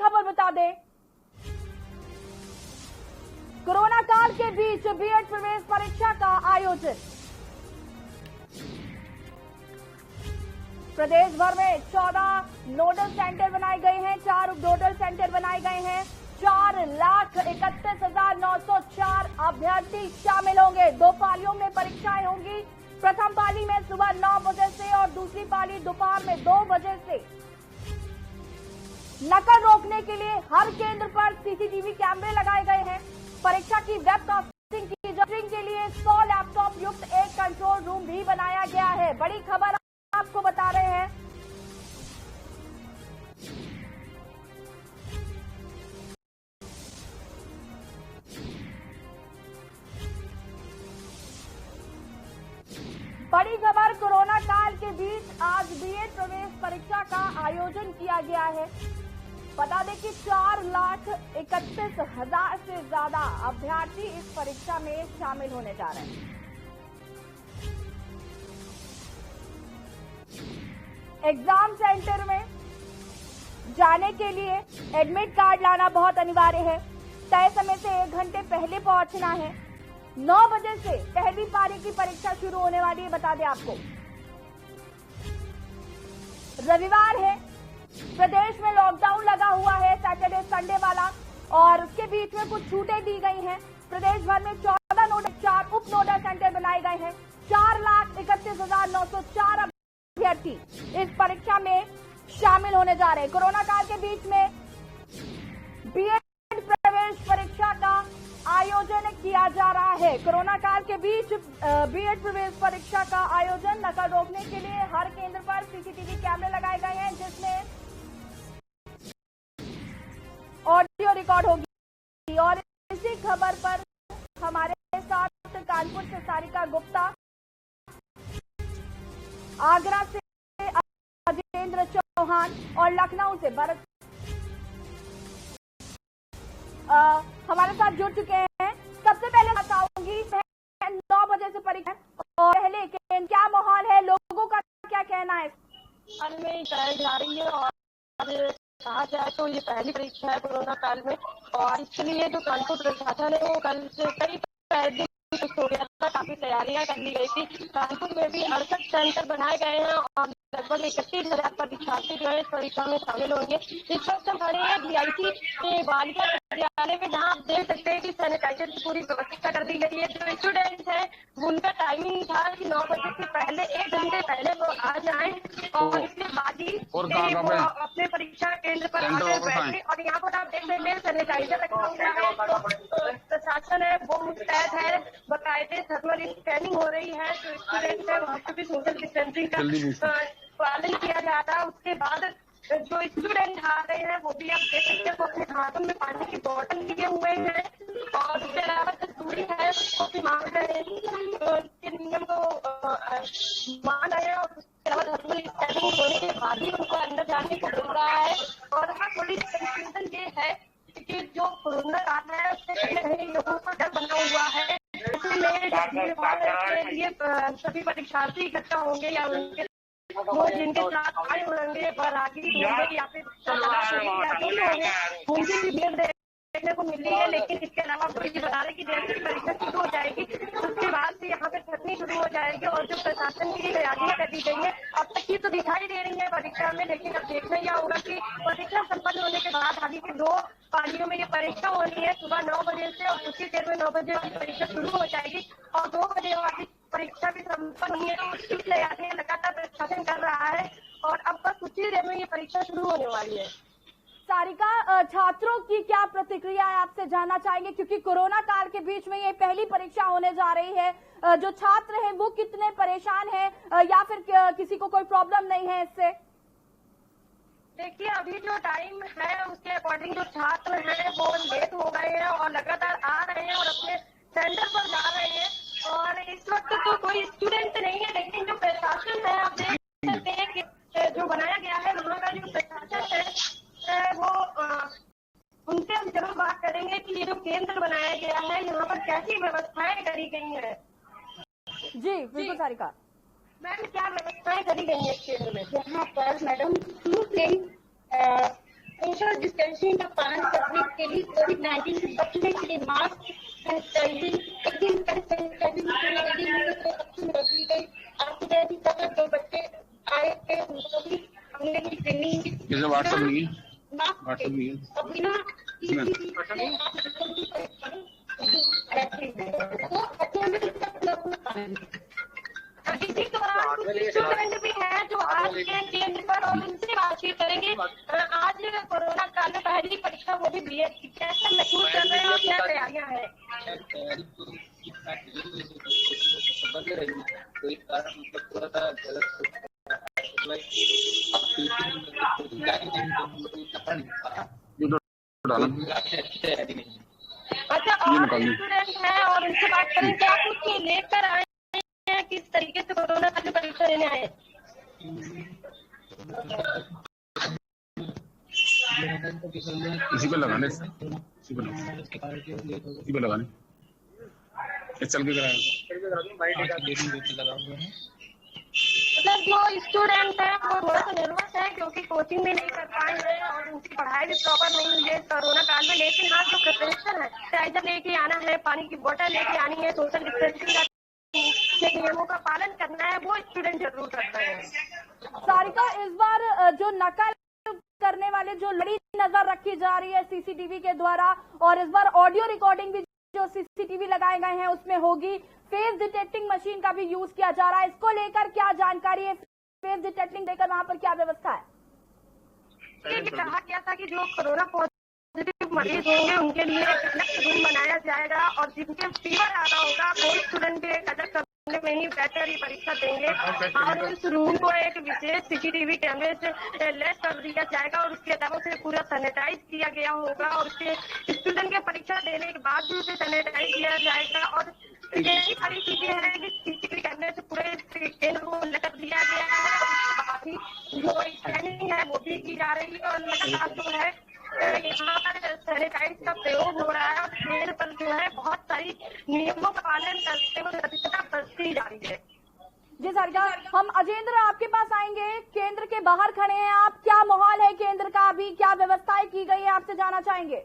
खबर बता दें, कोरोना काल के बीच बीएड प्रवेश परीक्षा का आयोजन। प्रदेश भर में 14 नोडल सेंटर बनाए गए हैं, 4 नोडल सेंटर बनाए गए हैं। 4,31,904 अभ्यर्थी शामिल होंगे। 2 पालियों में परीक्षाएं होंगी। प्रथम पाली में सुबह 9 बजे से और दूसरी पाली दोपहर में 2 बजे से। नकल रोकने के लिए हर केंद्र पर सीसीटीवी कैमरे लगाए गए हैं। परीक्षा की वेबकास्टिंग की जांच के लिए 100 लैपटॉप युक्त एक कंट्रोल रूम भी बनाया गया है। बड़ी खबर आपको बता रहे हैं। बड़ी खबर, कोरोना काल के बीच आज बीएड प्रवेश परीक्षा का आयोजन किया गया है। बता दें कि 4,31,000 से ज्यादा अभ्यर्थी इस परीक्षा में शामिल होने जा रहे हैं। एग्जाम सेंटर में जाने के लिए एडमिट कार्ड लाना बहुत अनिवार्य है। तय समय से 1 घंटे पहले पहुंचना है। 9 बजे से पहली पारी की परीक्षा शुरू होने वाली है। बता दें आपको, रविवार है, प्रदेश में लॉकडाउन लगा हुआ है सैटरडे संडे वाला, और उसके बीच में कुछ छूटें दी गई हैं। प्रदेश भर में 14 नोडल 4 उप नोडल सेंटर बनाए गए हैं। 4,31,904 अभ्यर्थी इस परीक्षा में शामिल होने जा रहे हैं। कोरोना काल के बीच में बीएड प्रवेश परीक्षा का आयोजन किया जा रहा है। कोरोना काल के बीच बीएड प्रवेश परीक्षा का आयोजन। नकल रोकने के लिए हर केंद्र पर सीसीटीवी कैमरे लगाए गए हैं, जिसमें ऑडियो रिकॉर्ड होगी। और इसी खबर पर हमारे साथ कानपुर से सारिका गुप्ता, आगरा से अजेंद्र चौहान और लखनऊ से भरत हमारे साथ जुड़ चुके हैं। सबसे पहले बताऊंगी, 9 बजे से परीक्षा और पहले क्या माहौल है, लोगों का क्या कहना है? में कराई जा रही है और कहा जाए तो ये पहली परीक्षा है कोरोना काल में, और इसके लिए जो कानपुर प्रशासन है वो कल से कई हो गया था, काफी तैयारियां कर ली गई थी। कानपुर में भी 68 सेंटर बनाए गए हैं और लगभग 31,000 परीक्षार्थी जो है इस परीक्षा में शामिल होंगे। इस वक्त हम खड़े हैं बीआईटी के बालिका विद्यालय में, जहाँ आप देख सकते हैं कि सैनिटाइजर की पूरी व्यवस्था कर दी गई है। जो स्टूडेंट है उनका टाइमिंग था कि 9 बजे से पहले 1 घंटे पहले वो आ जाए और इसके बाद ही अपने परीक्षा केंद्र पर आकर बैठे। और यहाँ पर आप देख सकते हैं सैनिटाइजर रखा हुआ है, प्रशासन है वो मुस्तैद है, बकायदे थर्मल स्कैनिंग हो रही है। जो स्टूडेंट है वहाँ पे भी सोशल डिस्टेंसिंग का पालन किया जा रहा है। उसके बाद जो स्टूडेंट आ रहे हैं वो भी आप देख सकते हैं, वो अपने हाथों में पानी की बोतल लिए हुए हैं और उसके अलावा जो दूरी है उसको मांग रहे हैं, इसके नियम को मान रहे हैं। और उसके अलावा थर्मल स्कैनिंग होने के बाद ही उनको अंदर जाने को मिल रहा है। और हाँ, थोड़ी कंफ्यूजन ये है कि जो कोरोना काल है उससे कहीं न कहीं लोगों को डर बना हुआ है, इसलिए ये सभी परीक्षार्थी इकट्ठा होंगे या उनके वो जिनके साथ आए होंगे बरागी होंगे या फिर उनकी भी भीड़ देखने को मिली है। लेकिन इसके अलावा बता रहे कि जैसे ही परीक्षा शुरू हो जाएगी उसके बाद से यहाँ पे छटनी शुरू हो जाएगी। और जो प्रशासन की तैयारियां कर दी गई है अब तक की तो दिखाई दे रही है परीक्षा में, लेकिन अब देखना यह होगा कि परीक्षा संपन्न होने के बाद हाल के 2 पालियों में ये परीक्षा होनी है, सुबह 9 बजे से और उसी देर में 9 बजे परीक्षा शुरू हो जाएगी और 2 बजे वाली परीक्षा भी संपन्न हुई है। तो उसकी तैयारियां लगातार प्रशासन कर रहा है और अब बस कुछ ही देर में ये परीक्षा शुरू होने वाली है। सारिका, छात्रों की क्या प्रतिक्रिया है आपसे जानना चाहेंगे, क्योंकि कोरोना काल के बीच में ये पहली परीक्षा होने जा रही है। जो छात्र हैं वो कितने परेशान हैं या फिर किसी को कोई प्रॉब्लम नहीं है इससे? देखिए, अभी जो टाइम है उसके अकॉर्डिंग जो छात्र हैं वो लेट हो गए हैं और लगातार आ रहे हैं और अपने सेंटर पर जा रहे हैं। और इस वक्त तो कोई स्टूडेंट नहीं है, लेकिन जो प्रशासन है आप देख सकते हैं कि जो बनाया गया है वहाँ का जो प्रशासन है वो उनसे हम जरूर बात करेंगे कि ये जो केंद्र बनाया गया है यहाँ पर कैसी व्यवस्थाएं करी गई है। जी बिल्कुल सारिका। मैम, क्या व्यवस्थाएं करी गई है इस केंद्र में? यहाँ पर मैडम 2 दिन सोशल सोशल डिस्टेंसिंग का पालन करने के लिए कोविड-19 से बचने के लिए मास्क, सैनिटाइजिंग, रखी गई। आपको जो बच्चे आए थे उनको भी हमने ट्रेनिंग व्हाट्सएप नहीं है इसी दौरान स्टूडेंट भी है जो आज के केंद्र पर और उनसे बातचीत करेंगे। आज कोरोना काल में पहली परीक्षा वो भी बीएड की, कैसे महसूस कर रहे हैं और क्या तैयारियां हैं? अच्छा, और स्टूडेंट है और उनसे बात करें, क्या कुछ लेकर आए हैं, किस तरीके से कोरोना का परीक्षा लेने आए? इसी पे लगाने चल के कराया। मतलब जो स्टूडेंट है वो थोड़ा सा नर्वस है क्योंकि कोचिंग भी नहीं कर पाए हैं और उनकी पढ़ाई भी प्रॉपर नहीं हुई है कोरोना काल में। लेकिन हाँ, जो प्रिपरेशन है, सैनिटाइजर लेके आना है, पानी की बोतल लेके आनी है, सोशल डिस्टेंसिंग के नियमों का पालन करना है, वो स्टूडेंट जरूर करता है। सारिका, इस बार जो नकल करने वाले जो लड़ी नजर रखी जा रही है सीसीटीवी के द्वारा, और इस बार ऑडियो रिकॉर्डिंग भी जो सीसीटीवी लगाए गए हैं उसमें होगी, फेस डिटेक्टिंग मशीन का भी यूज किया जा रहा है। इसको लेकर क्या जानकारी है? फेस डिटेक्टिंग लेकर वहां पर क्या व्यवस्था है? ये कहा गया था कि जो कोरोना पॉजिटिव मरीज होंगे उनके लिए एक रूम बनाया जाएगा और जिनके फीवर ज्यादा होगा वो स्टूडेंट भी एक अलग कमरे में ही बैठकर ही परीक्षा देंगे और उस रूम को एक विशेष सीसीटीवी कैमरे से लैस कर दिया जाएगा और उसके अलावा उसे पूरा सैनिटाइज किया गया होगा और उसके स्टूडेंट के परीक्षा देने के बाद भी उसे सैनिटाइज किया जाएगा। और यही सारी चीजें हैं कि सीसीटीवी कैमरे से पूरे केंद्र को लटक दिया गया है। बाकी जो स्कैनिंग है वो भी की जा रही है और लगातार जो है यहाँ पर सैनिटाइज का प्रयोग हो रहा है और केंद्र पर जो है बहुत सारी नियमों का पालन करते हुए सतर्कता बरती जा रही है। जी सारिका, हम अजेंद्र आपके पास आएंगे। केंद्र के बाहर खड़े हैं आप, क्या माहौल है केंद्र का, अभी क्या व्यवस्थाएं की गई है, आपसे जानना चाहेंगे।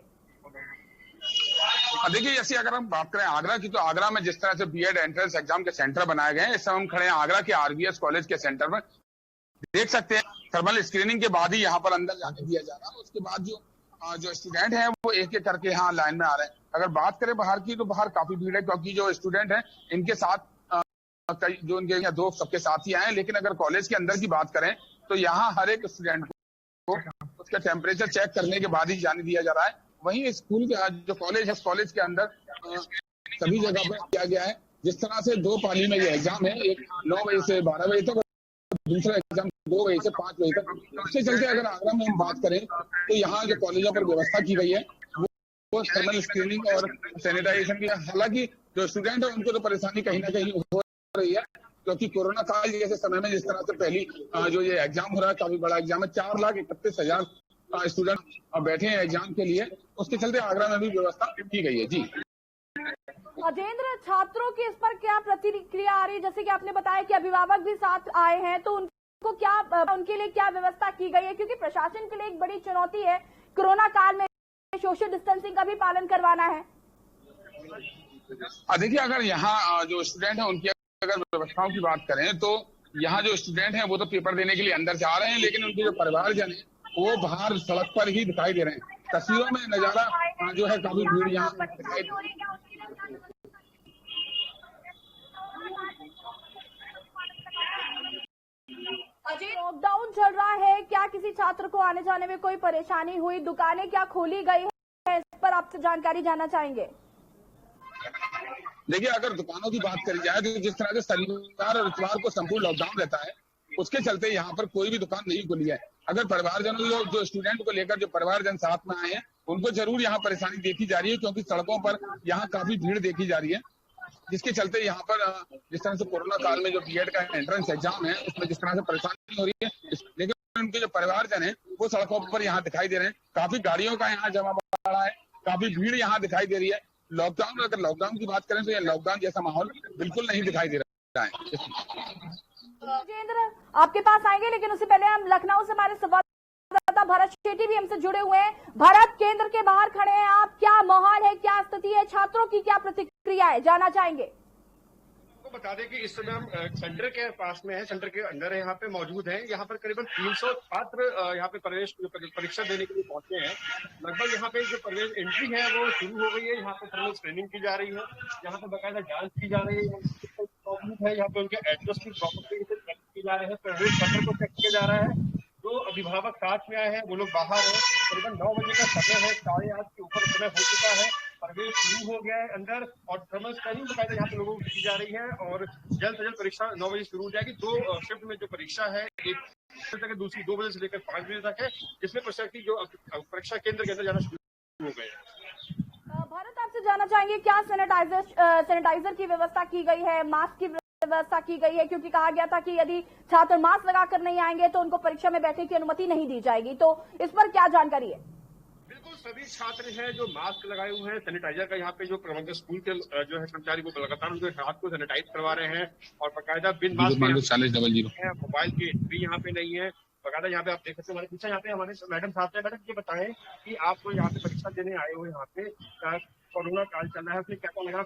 देखिए, जैसे अगर हम बात करें आगरा की, तो आगरा में जिस तरह से बीएड एंट्रेंस एग्जाम के सेंटर बनाए गए हैं, इस समय हम खड़े हैं आगरा के आरबीएस कॉलेज के सेंटर में। देख सकते हैं थर्मल स्क्रीनिंग के बाद ही यहाँ पर अंदर जाने दिया जा रहा है। उसके बाद जो स्टूडेंट हैं वो एक एक करके यहाँ लाइन में आ रहे हैं। अगर बात करें बाहर की, तो बाहर काफी भीड़ है क्योंकि जो स्टूडेंट हैं इनके साथ कई जो इनके दोस्त सबके साथ ही आए। लेकिन अगर कॉलेज के अंदर की बात करें तो यहाँ हर एक स्टूडेंट को उसका टेम्परेचर चेक करने के बाद ही जाने दिया जा रहा है। वहीं स्कूल के जो कॉलेज है, कॉलेज के अंदर सभी जगह पर किया गया है। जिस तरह से 2 पाली में ये एग्जाम है, एक 9 बजे से 12 बजे तक, दूसरा एग्जाम 2 बजे से 5 बजे तक। उसके चलते अगर आगरा में हम बात करें तो यहाँ जो कॉलेजों पर व्यवस्था की गई है वो थर्मल स्क्रीनिंग और सैनिटाइजेशन की। हालांकि जो स्टूडेंट है उनको तो परेशानी कहीं ना कहीं हो रही है क्योंकि कोरोना काल जैसे समय में जिस तरह से पहली जो ये एग्जाम हो रहा है, काफी बड़ा एग्जाम है, 4,31,000 स्टूडेंट बैठे हैं एग्जाम के लिए। उसके चलते आगरा में भी व्यवस्था की गई है। जी अजेंद्र, छात्रों की इस पर क्या प्रतिक्रिया आ रही है? जैसे कि आपने बताया कि अभिभावक भी साथ आए हैं, तो उनको क्या, उनके लिए क्या व्यवस्था की गई है? क्योंकि प्रशासन के लिए एक बड़ी चुनौती है कोरोना काल में सोशल डिस्टेंसिंग का भी पालन करवाना है। देखिए, अगर यहाँ जो स्टूडेंट है उनकी अगर व्यवस्थाओं की बात करें तो यहाँ जो स्टूडेंट हैं वो तो पेपर देने के लिए अंदर जा रहे हैं, लेकिन उनके जो परिवारजन है वो बाहर सड़क पर ही दिखाई दे रहे हैं। तस्वीरों में नजारा जो है काफी भीड़ यहाँ दिखाई लॉकडाउन चल रहा है, क्या किसी छात्र को आने जाने में कोई परेशानी हुई? दुकानें क्या खोली गई है? इस पर आपसे जानकारी जानना चाहेंगे। देखिए, अगर दुकानों की बात करी जाए तो जिस तरह से शनिवार और इतवार को संपूर्ण लॉकडाउन रहता है, उसके चलते यहाँ पर कोई भी दुकान नहीं खुली है। अगर परिवारजन लोग जो स्टूडेंट को लेकर जो परिवारजन साथ में आए हैं उनको जरूर यहाँ परेशानी देखी जा रही है क्योंकि सड़कों पर यहाँ काफी भीड़ देखी जा रही है, जिसके चलते यहाँ पर जिस तरह से कोरोना काल में जो बीएड का एंट्रेंस एग्जाम है उसमें जिस तरह से परेशानी हो रही है, लेकिन उनके जो परिवारजन है वो सड़कों पर यहाँ दिखाई दे रहे हैं। काफी गाड़ियों का यहाँ जमा पड़ा है, काफी भीड़ यहाँ दिखाई दे रही है। अगर लॉकडाउन की बात करें तो यह लॉकडाउन जैसा माहौल बिल्कुल नहीं दिखाई दे रहा है। राजेंद्र, आपके पास आएंगे, लेकिन उससे पहले हम लखनऊ से हमारे संवाददाता संवाददाता भरत शेट्टी भी हमसे जुड़े हुए हैं। भरत, केंद्र के बाहर खड़े हैं आप, क्या माहौल है, क्या स्थिति है, छात्रों की क्या प्रतिक्रिया है, जानना चाहेंगे। बता दें कि इस समय हम सेंटर के पास में है, सेंटर के अंदर यहाँ पे मौजूद हैं। यहाँ पर करीबन 300 छात्र यहाँ पे प्रवेश परीक्षा देने के लिए पहुंचे हैं। लगभग यहाँ पे जो प्रवेश एंट्री है वो शुरू हो गई है। यहाँ पे थर्मल स्क्रीनिंग की जा रही है, यहाँ पे बाकायदा जांच की जा रही है। यहाँ पे उनके एड्रेस की प्रॉपर्टी चेक की जा रहे हैं, प्रवेश पत्र को चेक किया जा रहा है। जो अभिभावक साथ में आए हैं वो लोग बाहर हैं। करीबन 9 बजे का समय है, 8:30 के ऊपर समय हो चुका है। प्रवेश शुरू हो गया है अंदर और थर्मल स्कैनिंग बकायदा यहाँ पे लोगों को की जा रही है और जल्द से जल्द परीक्षा 9 बजे शुरू हो जाएगी। 2 शिफ्ट में जो परीक्षा है, एक तक दूसरी 2 बजे से लेकर 5 बजे तक है, जिसमें परीक्षार्थी जो परीक्षा केंद्र के अंदर जाना शुरू हो गए हैं। भारत, आपसे जानना चाहेंगे क्या सैनिटाइजर की व्यवस्था की गई है, मास्क की व्यवस्था की गई है, क्योंकि कहा गया था कि यदि छात्र मास्क लगाकर नहीं आएंगे तो उनको परीक्षा में बैठने की अनुमति नहीं दी जाएगी, तो इस पर क्या जानकारी है। बिल्कुल, सभी छात्र हैं जो मास्क लगाए हुए हैं। सैनिटाइजर का यहाँ पे जो प्रबंधक स्कूल के जो है कर्मचारी वो लगातार उनके हाथ को सैनिटाइज करवा रहे हैं और बाकायदा बिन मास्क 4000 मोबाइल की एंट्री यहाँ पे नहीं है। बाकायदा यहाँ पे आप देख सकते हैं हमारे पीछे यहाँ पे हमारे मैडम साहब हैं। मैडम ये बताएं कि आप यहाँ पे परीक्षा देने आए हुए यहाँ पे कोरोना काल चल रहा है, उसमें क्या क्या लगा।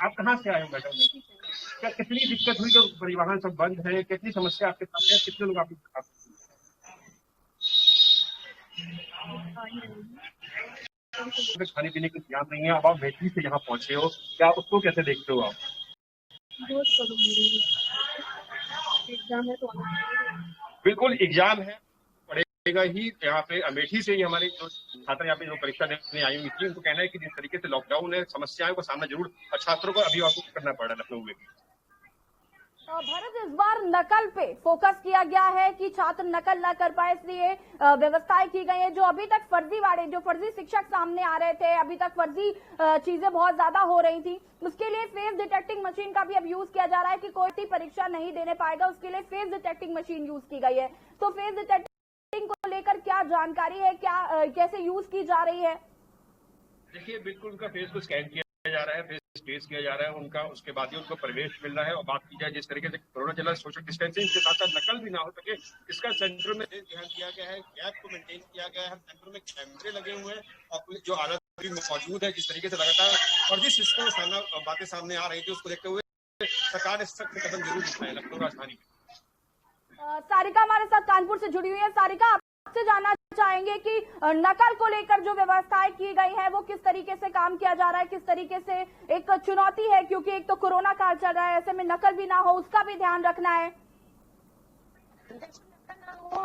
आप कहाँ से आए हो मैडम? क्या कितनी दिक्कत हुई जब परिवहन सब बंद है? कितनी समस्या आपके साथ है? कितने लोग आपके खाने पीने का इंतजाम नहीं है? अब आप बेटी से यहाँ पहुंचे हो, क्या उसको कैसे देखते हो आप? बिल्कुल एग्जाम है, पड़ेगा ही। यहाँ पे अमेठी से ही हमारे जो छात्र यहाँ पे जो परीक्षा देने आई हुई थी, उनको कहना है कि जिस तरीके से लॉकडाउन है, समस्याओं का सामना जरूर छात्रों को अभिभावकों को करना पड़ रहा है लखनऊ में भी। भारत, इस बार नकल पे फोकस किया गया है कि छात्र नकल न कर पाए, इसलिए व्यवस्थाएं की गई है। जो अभी तक जो फर्जी शिक्षक सामने आ रहे थे, अभी तक फर्जी चीजें बहुत ज्यादा हो रही थी, उसके लिए फेस डिटेक्टिंग मशीन का भी अब यूज किया जा रहा है कि कोई परीक्षा नहीं देने पाएगा, उसके लिए फेस डिटेक्टिंग मशीन यूज की गई है। तो फेस डिटेक्टिंग को लेकर क्या जानकारी है, कैसे यूज की जा रही है? देखिए, बिल्कुल उनका फेस को स्कैन किया जा रहा है, फेस टेस्ट किया जा रहा है उनका, उसके बाद ही उनको प्रवेश मिल रहा है। और बात की जाए जिस तरीके से कोरोना चल रहा है, सोशल डिस्टेंसिंग के साथ साथ नकल भी ना हो सके, इसका सेंटर में ध्यान दिया गया है, गैप को मेंटेन किया गया है। सेंटर में कैमरे लगे हुए हैं और जो आलत भी मौजूद है। जिस तरीके से लगातार फर्जी सिस्टम बातें सामने आ रही थी, उसको देखते हुए सरकार ने सख्त कदम जरूर उठाए लखनऊ राजधानी में। सारिका हमारे साथ कानपुर से जुड़ी हुई है। सारिका, आपसे जानना चाहेंगे कि नकल को लेकर जो व्यवस्थाएं की गई है वो किस तरीके से काम किया जा रहा है, किस तरीके से एक चुनौती है, क्योंकि एक तो कोरोना काल चल रहा है, ऐसे में नकल भी ना हो उसका भी ध्यान रखना है।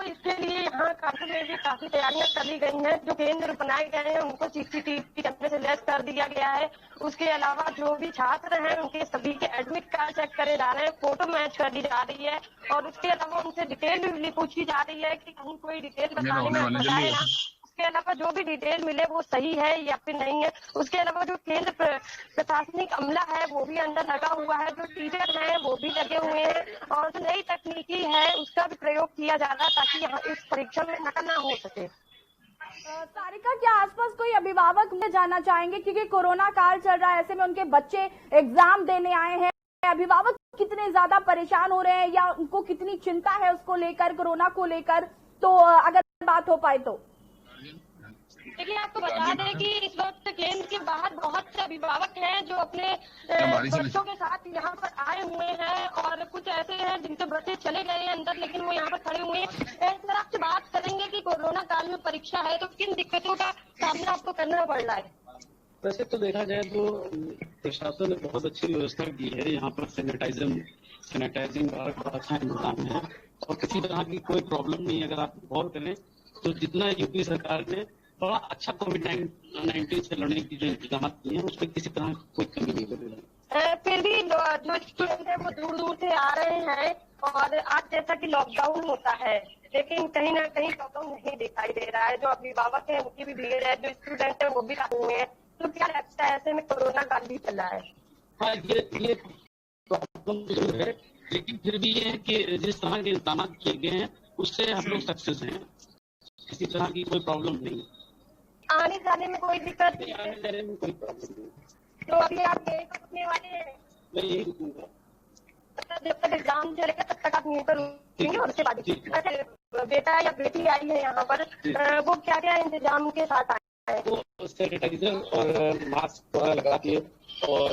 इसके लिए यहाँ काफी में भी काफी तैयारियां कर ली गई हैं। जो केंद्र बनाए गए हैं उनको सीसीटीवी कैमरे से लैस कर दिया गया है। उसके अलावा जो भी छात्र हैं उनके सभी के एडमिट कार्ड चेक करे जा रहे हैं, फोटो मैच कर दी जा रही है और उसके अलावा उनसे डिटेल भी पूछी जा रही है कि कहीं कोई डिटेल बताने में बताए ना। उसके अलावा जो भी डिटेल मिले वो सही है या फिर नहीं है। उसके अलावा जो केंद्र प्रशासनिक अमला है वो भी अंदर लगा हुआ है, जो टीचर हैं वो भी लगे हुए हैं और जो नई तकनीकी है उसका भी प्रयोग किया जा रहा है ताकि यहाँ इस परीक्षा में नकल ना हो सके। सारिका, क्या आसपास कोई अभिभावक में जानना चाहेंगे, क्योंकि कोरोना काल चल रहा है, ऐसे में उनके बच्चे एग्जाम देने आए हैं, अभिभावक कितने ज्यादा परेशान हो रहे हैं या उनको कितनी चिंता है उसको लेकर, कोरोना को लेकर, तो अगर बात हो पाए तो। देखिए, आपको बता दें कि इस वक्त केंद्र के बाहर बहुत से अभिभावक हैं जो अपने बच्चों के साथ यहाँ पर आए हुए हैं और कुछ ऐसे हैं जिनके बच्चे चले गए हैं अंदर, लेकिन वो यहाँ पर खड़े हुए हैं। इस आपसे बात करेंगे कि कोरोना काल में परीक्षा है तो किन दिक्कतों का सामना आपको करना पड़ रहा है। वैसे तो देखा जाए तो प्रशासन ने बहुत अच्छी व्यवस्था की है। यहाँ पर सैनिटाइजिंग का बहुत अच्छा इंतजाम है और किसी तरह की कोई प्रॉब्लम नहीं है। अगर आप गौर करें तो जितना यूपी सरकार ने बड़ा अच्छा कोविड-19 से लड़ने की जो इंतजाम किए हैं उसमें किसी तरह कोई कमी नहीं लगी। फिर भी जो स्टूडेंट है वो दूर दूर से आ रहे हैं और आज जैसा कि लॉकडाउन होता है, लेकिन कहीं ना कहीं लॉकडाउन नहीं दिखाई दे रहा है। जो अभिभावक है उनकी भी भीड़ है, जो स्टूडेंट है वो भी आए हुए हैं। तो क्या लगता है ऐसे में कोरोना काल भी चल रहा है? हाँ, ये प्रॉब्लम जरूर है, लेकिन फिर भी ये है कि जिस तरह के इंतजाम किए गए हैं उससे हम लोग सक्सेस हैं। किसी तरह की कोई प्रॉब्लम नहीं, आने जाने में कोई दिक्कत नहीं, आने जाने में कोई प्रॉब्लम नहीं। तो अभी आप यही रुकने वाले हैं? मैं यही रुकूंगा। जब तक एग्जाम चलेगा तब तक आप यहीं पर रुकेंगे और उसके बाद? अच्छा, बेटा या बेटी आई है यहाँ पर, वो क्या क्या इंतजाम के साथ आए हैं? वो सैनिटाइजर और मास्क वगैरह लगा के और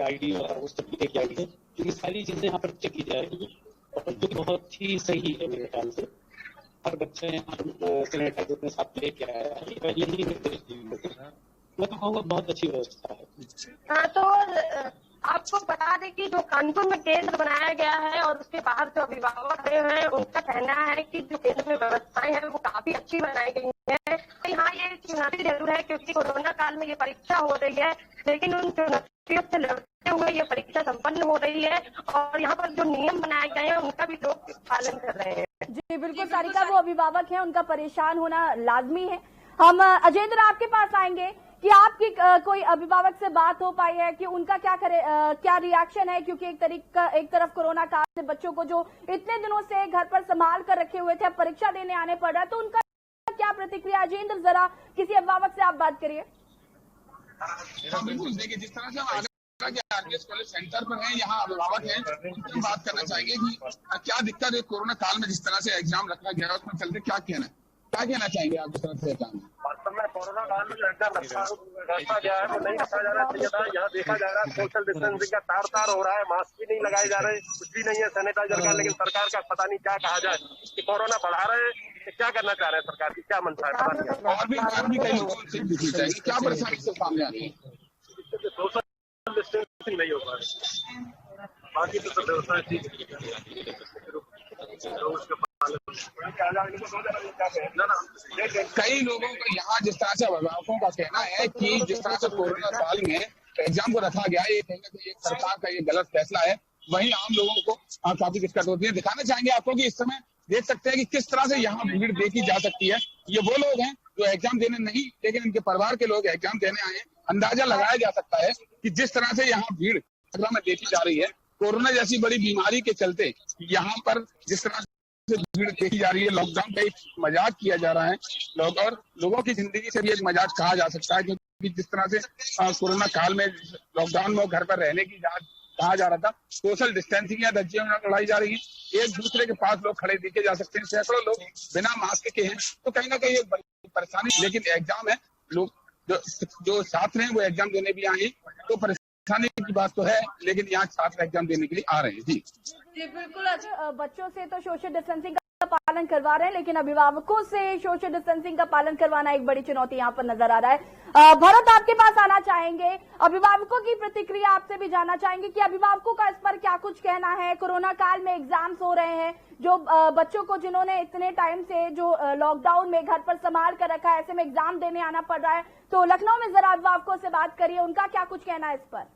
आईडी और उस तरीके की आई है, क्योंकि सारी चीजें यहाँ पर चेक की जाएगी और जो बहुत ही सही है मेरे ख्याल से। हर बच्चे यहाँ सैनिटाइजर अपने साथ लेके आया है, पहले ही निर्देश दिए। मैं तो कहूँगा बहुत अच्छी व्यवस्था है। हाँ, तो आपको बता दें कि जो कानपुर में केंद्र बनाया गया है और उसके बाहर जो अभिभावक खड़े हैं उनका कहना है कि जो केंद्र में व्यवस्थाएं हैं वो काफी अच्छी बनाई गई है। तो हाँ, ये चुनौती जरूर है क्योंकि कोरोना काल में ये परीक्षा हो रही है, लेकिन उन चुनौतियों से लड़ते हुए ये परीक्षा संपन्न हो रही है और यहाँ पर जो नियम बनाए गए हैं उनका भी लोग पालन कर रहे हैं। जी बिल्कुल सारिका, वो अभिभावक हैं, उनका परेशान होना लाजमी है। हम अजेंद्र आपके पास आएंगे कि आपकी कोई अभिभावक से बात हो पाई है कि उनका क्या रिएक्शन है, क्योंकि एक तरफ कोरोना काल से बच्चों को जो इतने दिनों से घर पर संभाल कर रखे हुए थे अब परीक्षा देने आने पड़ रहा है, तो उनका क्या प्रतिक्रिया? अजेंद्र, जरा किसी अभिभावक से आप बात करिए। बिल्कुल, देखिए जिस तरह से हम आगरा के आरबीएस कॉलेज सेंटर पर हैं, यहाँ अभिभावक हैं, उनसे बात करना चाहेंगे कि क्या दिक्कत है कोरोना काल में जिस तरह से एग्जाम रखा गया है उसमें चलते क्या कहना चाहेंगे आप जिस तरह से एग्जाम? वास्तव में कोरोना काल में जो एग्जाम रखा गया है वो नहीं रखा जाना चाहिए था। यहाँ देखा जा रहा है सोशल डिस्टेंसिंग का तार हो रहा है, मास्क भी नहीं लगाए जा रहे, कुछ भी नहीं है सैनिटाइजर का, लेकिन सरकार का पता नहीं क्या कहा जाए कि कोरोना बढ़ा रहे हैं, क्या करना चाह रहे हैं सरकार की, क्या मंशा है पता नहीं। और भी कई लोगों से पूछनी चाहिए क्या परेशानी से सामने आ रही है? सोशल डिस्टेंसिंग नहीं हो पा रही, बाकी तो सब व्यवस्था ठीक कई लोगों का यहाँ जिस तरह से अभिभावकों का कहना है कि जिस तरह से कोरोना काल में एग्जाम को रखा गया है, ये कहीं ना कहीं सरकार का ये गलत फैसला है। वहीं आम लोगों को काफी दिक्कत होती है। दिखाना चाहेंगे आपको कि इस समय देख सकते हैं कि किस तरह से यहाँ भीड़ देखी जा सकती है। ये वो लोग हैं जो एग्जाम देने नहीं, लेकिन इनके परिवार के लोग एग्जाम देने आए हैं। अंदाजा लगाया जा सकता है कि जिस तरह से यहाँ भीड़ आगरा में देखी जा रही है, कोरोना जैसी बड़ी बीमारी के चलते यहाँ पर जिस तरह भीड़ देखी जा रही है, लॉकडाउन का एक मजाक किया जा रहा है और लोगों की जिंदगी से भी एक मजाक कहा जा सकता है, क्योंकि जिस तरह से कोरोना काल में लॉकडाउन में घर पर रहने की कहा जा रहा था, सोशल डिस्टेंसिंग या धज्जियां लड़ाई जा रही है, एक दूसरे के पास लोग खड़े देखे जा सकते हैं, सैकड़ों लोग बिना मास्क के हैं, तो कहीं ना कहीं एक बड़ी परेशानी। लेकिन एग्जाम है, लोग जो छात्र हैं वो एग्जाम देने भी आए, तो परेशानी की बात तो है, लेकिन यहाँ छात्र एग्जाम देने के लिए आ रहे हैं। जी बिल्कुल, बच्चों से तो सोशल डिस्टेंसिंग का पालन करवा रहे हैं, लेकिन अभिभावकों से सोशल डिस्टेंसिंग का पालन करवाना एक बड़ी चुनौती यहाँ पर नजर आ रहा है। भरत, आपके पास आना चाहेंगे, अभिभावकों की प्रतिक्रिया आपसे भी जानना चाहेंगे कि अभिभावकों का इस पर क्या कुछ कहना है। कोरोना काल में एग्जाम्स हो रहे हैं, जो बच्चों को जिन्होंने इतने टाइम से जो लॉकडाउन में घर पर संभाल कर रखा है, ऐसे में एग्जाम देने आना पड़ रहा है, तो लखनऊ में जरा अभिभावकों से बात करिए, उनका क्या कुछ कहना है इस पर?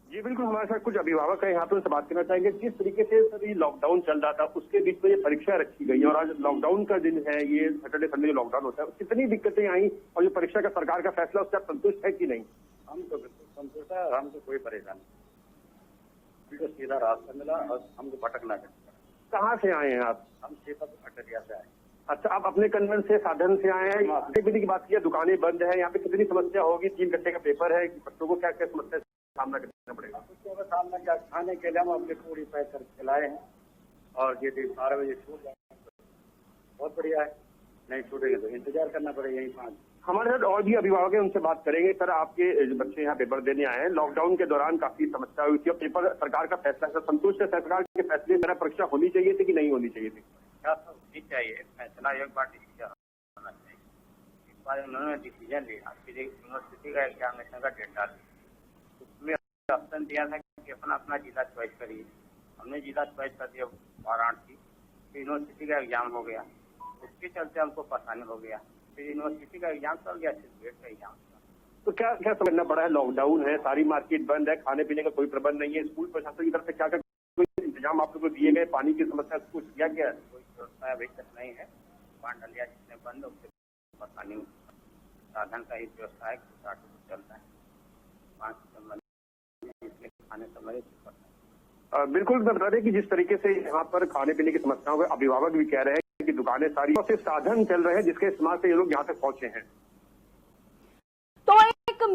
जी बिल्कुल, हमारे साथ कुछ अभिभावक हैं, यहाँ पे उनसे बात करना चाहेंगे। जिस तरीके से सभी लॉकडाउन चल रहा था उसके बीच में ये परीक्षा रखी गई और आज लॉकडाउन का दिन है, ये सैटरडे संडे जो लॉकडाउन होता है, कितनी दिक्कतें आई और जो परीक्षा का सरकार का फैसला उससे आप संतुष्ट है कि नहीं? हम तो बिल्कुल संतुष्ट है, हमको कोई परेशानी नहीं, तो सीधा रास्ता मिला और हमको भटकना चाहिए। कहाँ से आए हैं आप? हम सेपत अटरिया से आए। अच्छा, आप अपने कन्वेंस से साधन से आए हैं? गतिविधि की बात की, दुकानें बंद है, यहाँ पे कितनी समस्या होगी? 3 घंटे का पेपर है, बच्चों को क्या क्या समस्या सामना करना पड़ेगा? बच्चों का सामना क्या, खाने के लिए हम अपने पूरी पैक कर खिलाए हैं और यदि 12 बजे छूट जाए बहुत बढ़िया है, नहीं छूटेंगे तो इंतजार करना पड़ेगा यही 5। हमारे साथ और भी अभिभावक हैं, उनसे बात करेंगे। सर, आपके बच्चे यहाँ पेपर देने आए हैं, लॉकडाउन के दौरान काफी समस्या हुई थी और पेपर सरकार का फैसला है, संतुष्ट है सरकार के फैसले से? परीक्षा होनी चाहिए थी कि नहीं होनी चाहिए थी? क्या होनी चाहिए, फैसला एक बार डिसीजन होना चाहिए। इस बार उन्होंने डिसीजन लिया, फिर यूनिवर्सिटी का एग्जामिनेशन का डेट डाल, उसमें ऑप्शन दिया था कि अपना जिला चॉइस करिए। हमने जिला चॉइस कर दिया वाराणसी, फिर यूनिवर्सिटी का एग्जाम हो गया, उसके चलते हमको परेशानी हो गया, फिर यूनिवर्सिटी का एग्जाम चल गया, फिर गेट का एग्जाम। तो क्या क्या समझना पड़ा है? लॉकडाउन है, सारी मार्केट बंद है, खाने पीने का कोई प्रबंध नहीं है, स्कूल प्रशासन की तरफ से क्या क्या कोई इंतजाम आप लोग को दिए गए? पानी की समस्या कुछ किया गया? कोई व्यवस्था अभी तक नहीं है, पान डलिया जितने बंद उससे परेशानी, साधन का ही व्यवस्था है, चलता है, 5 खाने संबंधित। बिल्कुल, मैं बता दें कि जिस तरीके से यहाँ पर खाने पीने की समस्याओं में अभिभावक भी कह रहे हैं कि दुकानें सारी से साधन चल रहे हैं जिसके इस्तेमाल से ये लोग यहाँ तक पहुंचे हैं। तो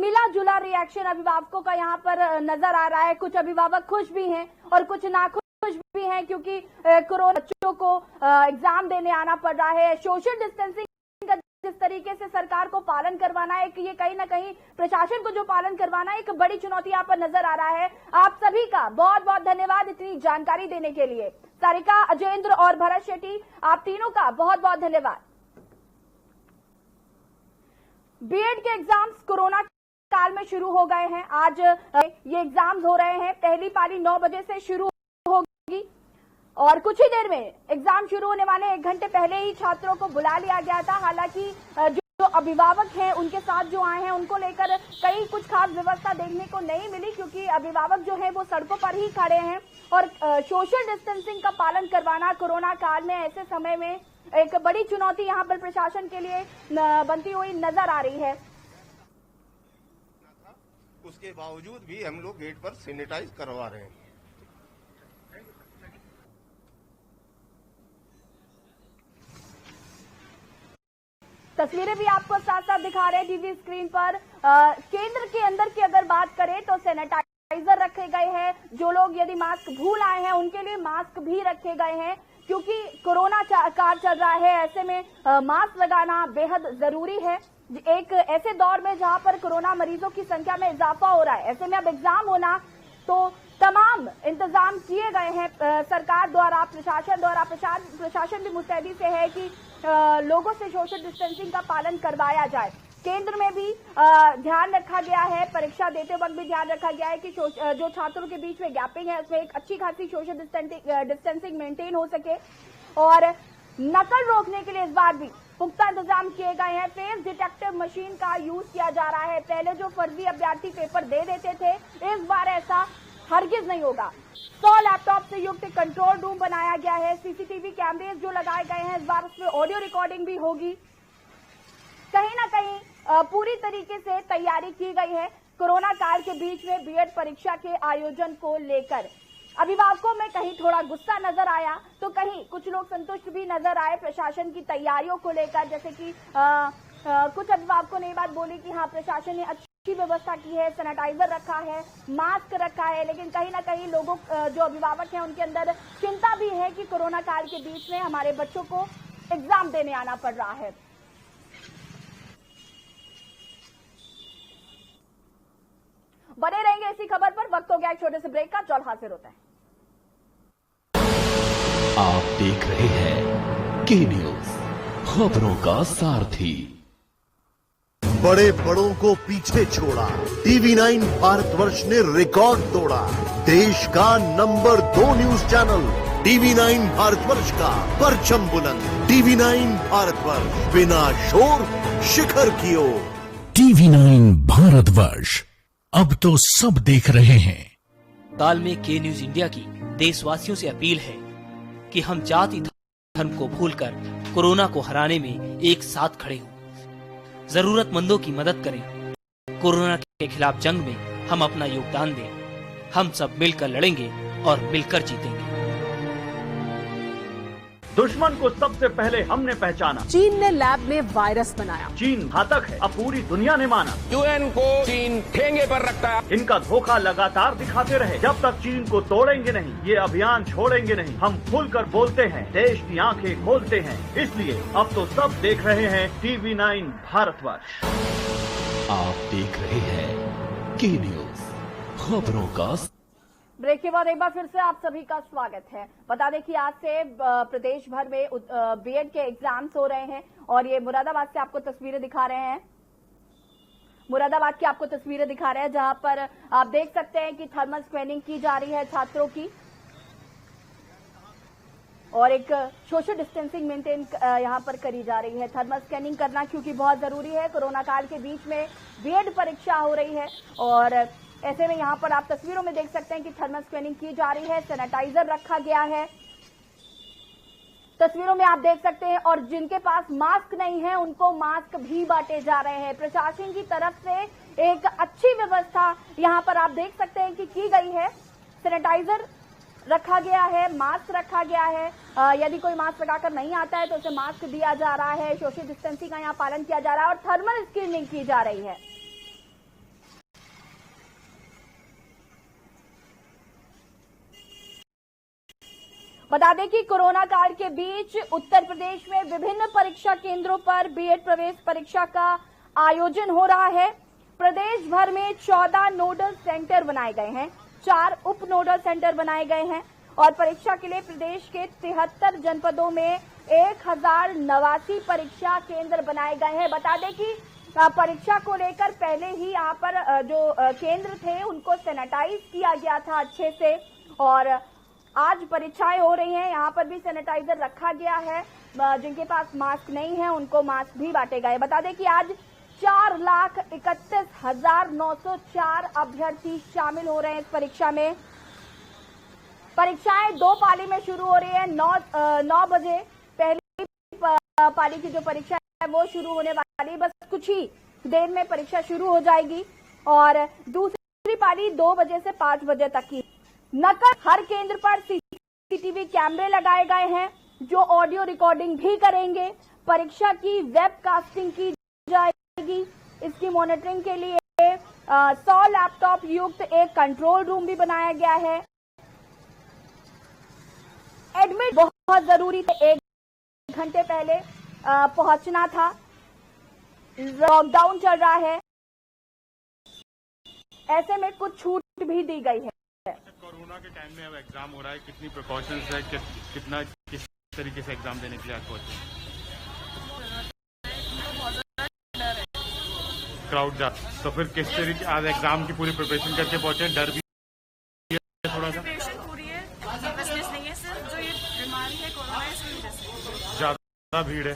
मिला जुला रिएक्शन अभिभावकों का यहाँ पर नजर आ रहा है। कुछ अभिभावक खुश भी हैं और कुछ नाखुश भी हैं, क्योंकि कोरोना बच्चों को एग्जाम देने आना पड़ रहा है। सोशल डिस्टेंसिंग का जिस तरीके से सरकार को पालन करवाना है, कि ये कहीं ना कहीं प्रशासन को जो पालन करवाना है, एक बड़ी चुनौती यहाँ पर नजर आ रहा है। आप सभी का बहुत बहुत धन्यवाद इतनी जानकारी देने के लिए। सारिका, अजेंद्र और भरत शेट्टी, आप तीनों का बहुत बहुत धन्यवाद। बीएड के एग्जाम्स कोरोना काल में शुरू हो गए हैं। आज ये एग्जाम्स हो रहे हैं। पहली पाली 9 बजे से शुरू होगी और कुछ ही देर में एग्जाम शुरू होने वाले 1 घंटे पहले ही छात्रों को बुला लिया गया था। हालांकि जो अभिभावक हैं उनके साथ जो आए हैं उनको लेकर कई कुछ खास व्यवस्था देखने को नहीं मिली, क्योंकि अभिभावक जो है वो सड़कों पर ही खड़े हैं और सोशल डिस्टेंसिंग का पालन करवाना कोरोना काल में ऐसे समय में एक बड़ी चुनौती यहाँ पर प्रशासन के लिए बनती हुई नजर आ रही है। उसके बावजूद भी हम लोग गेट पर सैनिटाइज करवा रहे हैं। तस्वीरें भी आपको साथ साथ दिखा रहे हैं टीवी स्क्रीन पर। केंद्र के अंदर की अगर बात करें तो सैनिटाइजर रखे गए हैं। जो लोग यदि मास्क भूल आए हैं उनके लिए मास्क भी रखे गए हैं, क्योंकि कोरोना काल चल रहा है। ऐसे में मास्क लगाना बेहद जरूरी है। एक ऐसे दौर में जहां पर कोरोना मरीजों की संख्या में इजाफा हो रहा है, ऐसे में अब एग्जाम होना, तो तमाम इंतजाम किए गए हैं सरकार द्वारा, प्रशासन द्वारा। प्रशासन भी मुस्तैदी से है कि लोगों से सोशल डिस्टेंसिंग का पालन करवाया जाए। केंद्र में भी ध्यान रखा गया है, परीक्षा देते वक्त भी ध्यान रखा गया है कि जो छात्रों के बीच में गैपिंग है उसमें एक अच्छी खासी सोशल डिस्टेंसिंग मेंटेन हो सके। और नकल रोकने के लिए इस बार भी पुख्ता इंतजाम किए गए हैं। फेस डिटेक्टिव मशीन का यूज किया जा रहा है। पहले जो फर्जी अभ्यर्थी पेपर दे देते थे, इस बार ऐसा हरगिज नहीं होगा। 100 लैपटॉप से युक्त कंट्रोल रूम बनाया गया है। सीसीटीवी कैमरे जो लगाए गए हैं, इस बार उसमें ऑडियो रिकॉर्डिंग भी होगी। कहीं ना कहीं पूरी तरीके से तैयारी की गई है कोरोना काल के बीच में बीएड परीक्षा के आयोजन को लेकर। अभिभावकों में कहीं थोड़ा गुस्सा नजर आया तो कहीं कुछ लोग संतुष्ट भी नजर आए प्रशासन की तैयारियों को लेकर। जैसे कि कुछ अभिभावकों ने ये बात बोली कि हाँ, प्रशासन ने अच्छी व्यवस्था की है, सैनिटाइजर रखा है, मास्क रखा है। लेकिन कहीं ना कहीं लोगों जो अभिभावक हैं उनके अंदर चिंता भी है कि कोरोना काल के बीच में हमारे बच्चों को एग्जाम देने आना पड़ रहा है। बने रहेंगे इसी खबर पर। वक्त हो गया एक छोटे से ब्रेक का, जल्द हाजिर होता है। आप देख रहे हैं के न्यूज, खबरों का सारथी। बड़े बड़ों को पीछे छोड़ा, TV9 भारतवर्ष ने रिकॉर्ड तोड़ा। देश का number 2 news channel TV9 Bharatvarsh का परचम बुलंद। TV9 भारतवर्ष, बिना शोर शिखर की ओर। TV9 भारतवर्ष, अब तो सब देख रहे हैं। काल में के न्यूज इंडिया की देशवासियों से अपील है कि हम जाति धर्म को भूलकर कोरोना को हराने में एक साथ खड़े हों, जरूरतमंदों की मदद करें। कोरोना के खिलाफ जंग में हम अपना योगदान दें। हम सब मिलकर लड़ेंगे और मिलकर जीतेंगे। दुश्मन को सबसे पहले हमने पहचाना। चीन ने लैब में वायरस बनाया। चीन घातक है, अब पूरी दुनिया ने माना। यूएन को चीन ठेंगे पर रखता है। इनका धोखा लगातार दिखाते रहे। जब तक चीन को तोड़ेंगे नहीं, ये अभियान छोड़ेंगे नहीं। हम खुलकर बोलते हैं, देश की आंखें खोलते हैं। इसलिए अब तो सब देख रहे हैं TV9 भारतवर्ष। आप देख रहे हैं के न्यूज, खबरों का। ब्रेक के बाद एक बार फिर से आप सभी का स्वागत है। बता दें कि आज से प्रदेश भर में बीएड के एग्जाम्स हो रहे हैं और ये मुरादाबाद से आपको तस्वीरें दिखा रहे हैं। मुरादाबाद की आपको तस्वीरें दिखा रहे हैं, जहां पर आप देख सकते हैं कि थर्मल स्क्रीनिंग की जा रही है छात्रों की और एक सोशल डिस्टेंसिंग मेंटेन यहां पर करी जा रही है। थर्मल स्कैनिंग करना क्योंकि बहुत जरूरी है। कोरोना काल के बीच में बीएड परीक्षा हो रही है और ऐसे में यहां पर आप तस्वीरों में देख सकते हैं कि थर्मल स्कैनिंग की जा रही है, सैनिटाइजर रखा गया है। तस्वीरों में आप देख सकते हैं और जिनके पास मास्क नहीं है उनको मास्क भी बांटे जा रहे हैं। प्रशासन की तरफ से एक अच्छी व्यवस्था यहां पर आप देख सकते हैं कि की गई है। सैनिटाइजर रखा गया है, मास्क रखा गया है। यदि कोई मास्क लगाकर नहीं आता है तो उसे मास्क दिया जा रहा है। सोशल डिस्टेंसिंग का यहां पालन किया जा रहा है और थर्मल स्क्रीनिंग की जा रही है। बता दें कि कोरोना काल के बीच उत्तर प्रदेश में विभिन्न परीक्षा केंद्रों पर बीएड प्रवेश परीक्षा का आयोजन हो रहा है। प्रदेश भर में 14 नोडल सेंटर बनाए गए हैं, 4 उप नोडल सेंटर बनाए गए हैं और परीक्षा के लिए प्रदेश के 73 जनपदों में 1089 परीक्षा केंद्र बनाए गए हैं। बता दें कि परीक्षा को लेकर पहले ही यहाँ पर जो केंद्र थे उनको सैनिटाइज किया गया था अच्छे से और आज परीक्षाएं हो रही हैं। यहाँ पर भी सैनिटाइजर रखा गया है, जिनके पास मास्क नहीं है उनको मास्क भी बांटे गए। बता दें कि आज 4,31,904 अभ्यर्थी शामिल हो रहे हैं इस परीक्षा में। परीक्षाएं 2 पाली में शुरू हो रही है। 9 बजे पहली पाली की जो परीक्षा है वो शुरू होने वाली, बस कुछ ही देर में परीक्षा शुरू हो जाएगी और दूसरी पाली 2 बजे से 5 बजे तक की। नकल हर केंद्र पर सीसीटीवी कैमरे लगाए गए हैं जो ऑडियो रिकॉर्डिंग भी करेंगे। परीक्षा की वेबकास्टिंग की जाएगी। इसकी मॉनिटरिंग के लिए 100 लैपटॉप युक्त एक कंट्रोल रूम भी बनाया गया है। एडमिट बहुत जरूरी थे, 1 घंटे पहले पहुंचना था। लॉकडाउन चल रहा है, ऐसे में कुछ छूट भी दी गई है। कोरोना के टाइम में अब एग्जाम हो रहा है, कितनी प्रिकॉशंस है, कितना किस तरीके से एग्जाम देने के लिए आज पहुंचे? क्राउड जा, तो फिर किस तरीके आज एग्जाम की पूरी प्रिपरेशन करके पहुंचे? डर भी है थोड़ा सा? पूरी है, नर्वसनेस नहीं है सर, जो ये बीमारी है कोरोना इसकी वजह से ज्यादा भीड़ है।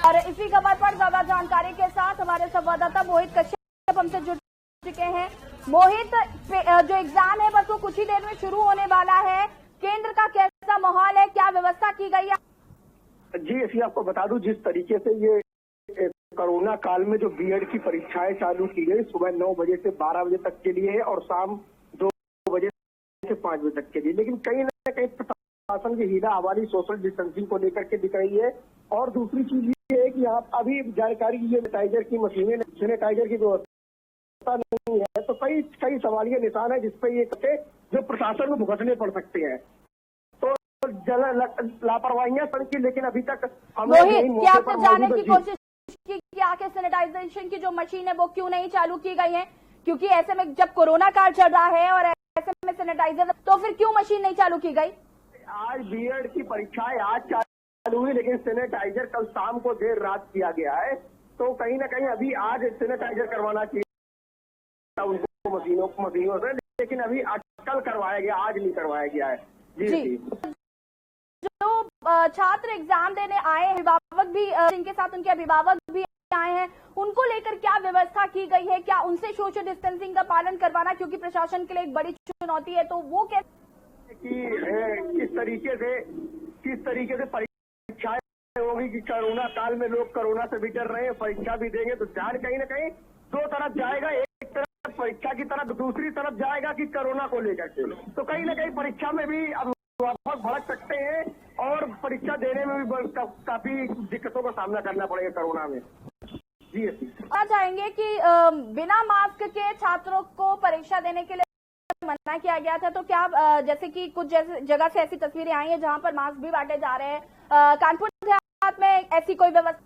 और इसी खबर पर ज्यादा जानकारी के साथ हमारे संवाददाता मोहित कश्यप हमसे जुड़ चुके हैं। मोहित, जो एग्जाम है बस वो कुछ ही देर में शुरू होने वाला है। केंद्र का कैसा माहौल है, क्या व्यवस्था की गई है? जी ऐसी आपको बता दूं, जिस तरीके से ये कोरोना काल में जो बीएड की परीक्षाएं चालू की गई, सुबह 9 बजे से 12 बजे तक के लिए है और शाम 2 बजे से 5 बजे तक के लिए, लेकिन कहीं न कहीं प्रशासन की हीरा हवाली सोशल डिस्टेंसिंग को लेकर के दिख रही है। और दूसरी चीज ये है कि यहाँ अभी जानकारी की सैनिटाइजर की मशीनें, सैनिटाइजर की व्यवस्था नहीं है, तो कई सवालिया निशान है जिसपे ये जो प्रशासन को भुगतने पड़ सकते हैं। तो लापरवाहियां सड़की, लेकिन अभी तक हमने क्या आपने जानने की कोशिश की कि आखिर सैनिटाइजेशन की जो मशीन है वो क्यों नहीं चालू की गई है? क्योंकि ऐसे में जब कोरोना काल चल रहा है और ऐसे में सैनिटाइजर, तो फिर क्यों मशीन नहीं चालू की गई? आज बीएड की परीक्षाएं आज चालू हुई, लेकिन सैनिटाइजर कल शाम को देर रात किया गया है, तो कहीं ना कहीं अभी आज सैनिटाइजर करवाना चाहिए उनको मशीनों से, लेकिन अभी कल करवाया गया, आज नहीं करवाया गया है। जी। जो छात्र एग्जाम देने आए हैं, अभिभावक भी जिनके साथ उनके अभिभावक भी आए हैं, उनको लेकर क्या व्यवस्था की गई है? क्या उनसे सोशल डिस्टेंसिंग का पालन करवाना, क्योंकि प्रशासन के लिए एक बड़ी चुनौती है, तो वो कैसे किस तरीके से परीक्षाएं होगी कि कोरोना काल में लोग कोरोना से भी डर रहे हैं, परीक्षा भी देंगे, तो ध्यान कहीं ना कहीं 2 तरफ जाएगा। एक तरफ परीक्षा की तरफ, दूसरी तरफ जाएगा कि कोरोना को लेकर के, तो कहीं ना कहीं परीक्षा में भी अभिभावक भड़क सकते हैं और परीक्षा देने में भी काफी दिक्कतों का सामना करना पड़ेगा कोरोना में। जी चाहेंगे कि बिना मास्क के छात्रों को परीक्षा देने के लिए मना किया गया था, तो क्या जैसे कि कुछ जगह से ऐसी तस्वीरें आई हैं जहां पर मास्क भी बांटे जा रहे हैं, कानपुर देहात में ऐसी कोई व्यवस्था?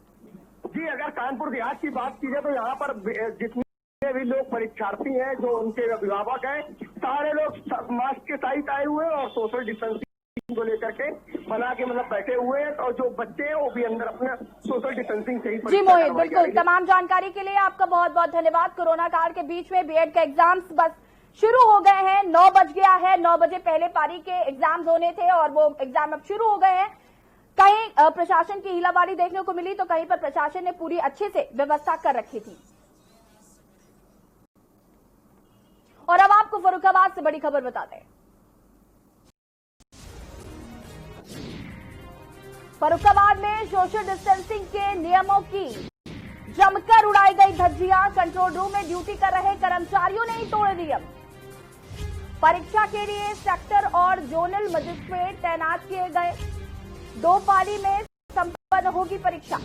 जी अगर कानपुर देहात की बात की जाए तो यहाँ पर जितने भी लोग परीक्षार्थी हैं, जो उनके अभिभावक हैं, सारे लोग मास्क के साथ आए हुए हैं और सोशल डिस्टेंसिंग को लेकर के बना के बैठे हुए हैं, और जो बच्चे हैं वो भी अंदर अपना सोशल डिस्टेंसिंग से ही। जी मोहित, बिल्कुल, तमाम जानकारी के लिए आपका बहुत बहुत धन्यवाद। कोरोना काल के बीच में बीएड के एग्जाम्स बस शुरू हो गए हैं, 9 बज गया है, 9 बजे पहले पारी के एग्जाम्स होने थे और वो एग्जाम अब शुरू हो गए हैं। कहीं प्रशासन की हीलावारी देखने को मिली तो कहीं पर प्रशासन ने पूरी अच्छे से व्यवस्था कर रखी थी। और अब आपको फर्रुखाबाद से बड़ी खबर बताते हैं। फर्रुखाबाद में सोशल डिस्टेंसिंग के नियमों की जमकर उड़ाई गई धज्जियां। कंट्रोल रूम में ड्यूटी कर रहे कर्मचारियों ने ही तोड़े नियम। परीक्षा के लिए सेक्टर और जोनल मजिस्ट्रेट तैनात किए गए। 2 पाली में संपन्न होगी परीक्षा।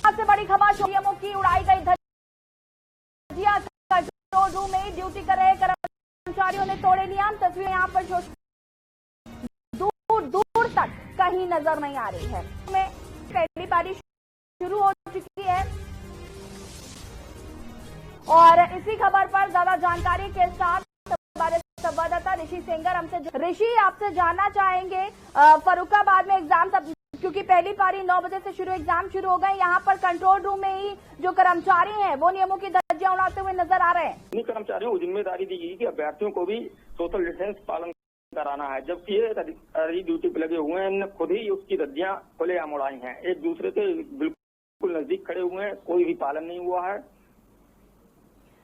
सबसे बड़ी खबर, सीएमओ की उड़ाई गई धज्जियां। कंट्रोल रूम में ड्यूटी कर रहे कर्मचारियों ने तोड़े नियम। तस्वीरें यहां पर दूर दूर तक कहीं नजर नहीं आ रही है। पहली पारी शुरू हो चुकी है और इसी खबर पर ज्यादा जानकारी के साथ हमारे संवाददाता ऋषि सेंगर हमसे। ऋषि, आपसे जानना चाहेंगे, फर्रुखाबाद में एग्जाम क्योंकि पहली पारी 9 बजे से एग्जाम शुरू हो गए, यहाँ पर कंट्रोल रूम में ही जो कर्मचारी हैं वो नियमों की धज्जियां उड़ाते हुए नजर आ रहे हैं। इन्हीं कर्मचारियों को जिम्मेदारी दी गई कि अभ्यर्थियों को भी सोशल डिस्टेंस पालन कराना है, जबकि ये अधिकारी ड्यूटी पे लगे हुए हैं। इन्होंने खुद ही उसकी धज्जियां खुलेआम उड़ाई हैं। एक दूसरे के बिल्कुल नजदीक खड़े हुए हैं, कोई भी पालन नहीं हुआ है।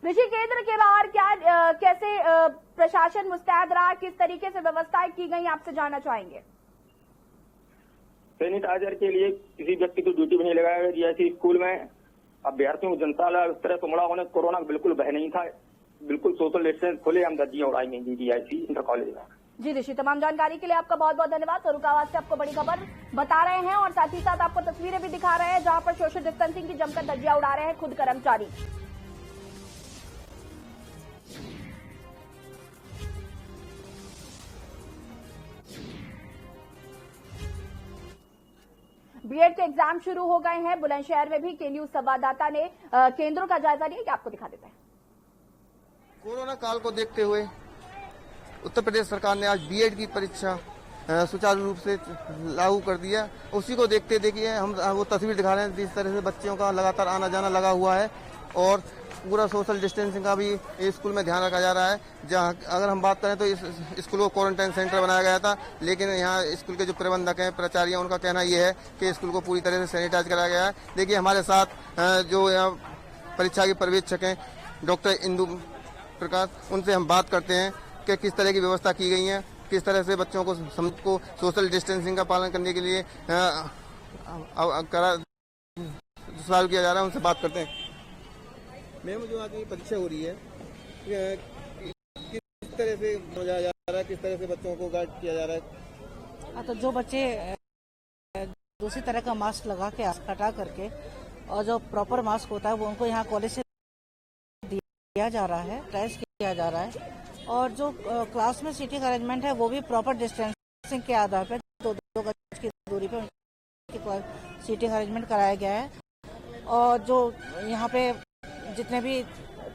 ऋषि, केंद्र के बाहर कैसे प्रशासन मुस्तैद रहा, किस तरीके से व्यवस्थाएं की गई, आपसे जानना चाहेंगे। सैनिटाइजर के लिए किसी व्यक्ति को ड्यूटी भी नहीं लगाया गया। डीआईसी स्कूल में अभ्यर्थियों को जनता इस तरह से उमड़ा होने कोरोना बिल्कुल भय नहीं था। बिल्कुल सोशल डिस्टेंस खुलेआम धज्जियां उड़ाई गई डीआईसी इंटर कॉलेज में। जी ऋषि, तमाम जानकारी के लिए आपका बहुत बहुत धन्यवाद। फर्रुखाबाद से आपको बड़ी खबर बता रहे हैं और साथ ही साथ आपको तस्वीरें भी दिखा रहे हैं जहां पर सोशल डिस्टेंसिंग की जमकर धज्जियां उड़ा रहे हैं खुद कर्मचारी। बीएड के एग्जाम शुरू हो गए हैं। बुलंदशहर में भी के न्यूज संवाददाता ने केंद्रों का जायजा लिया, कि आपको दिखा देते हैं। कोरोना काल को देखते हुए उत्तर प्रदेश सरकार ने आज बीएड की परीक्षा सुचारू रूप से लागू कर दिया। उसी को देखते देखिए हम वो तस्वीर दिखा रहे हैं, जिस तरह से बच्चों का लगातार आना जाना लगा हुआ है और पूरा सोशल डिस्टेंसिंग का भी इस स्कूल में ध्यान रखा जा रहा है। जहाँ अगर हम बात करें तो इस स्कूल को क्वारंटाइन सेंटर बनाया गया था, लेकिन यहाँ स्कूल के जो प्रबंधक हैं, प्राचार्य, उनका कहना ये है कि स्कूल को पूरी तरह से सैनिटाइज कराया गया है। देखिए हमारे साथ जो यहाँ परीक्षा के पर्यवेक्षक हैं डॉक्टर इंदु प्रकाश, उनसे हम बात करते हैं कि किस तरह की व्यवस्था की गई है, किस तरह से बच्चों को सोशल डिस्टेंसिंग का पालन करने के लिए सुचारू किया जा रहा है। उनसे बात करते हैं। मैम, जो आज परीक्षा हो रही है किस तरह से हो जा रहा है, किस तरह से बच्चों को गाइड किया जा रहा है? तो जो बच्चे दूसरी तरह का मास्क लगा के हटा करके और जो प्रॉपर मास्क होता है वो उनको यहाँ कॉलेज से दिया जा रहा है, टेस्ट किया जा रहा है। और जो क्लास में सीटिंग अरेंजमेंट है वो भी प्रॉपर डिस्टेंसिंग के आधार पर 2 गज की दूरी पे सीटिंग अरेंजमेंट कराया गया है। और जो यहाँ पे जितने भी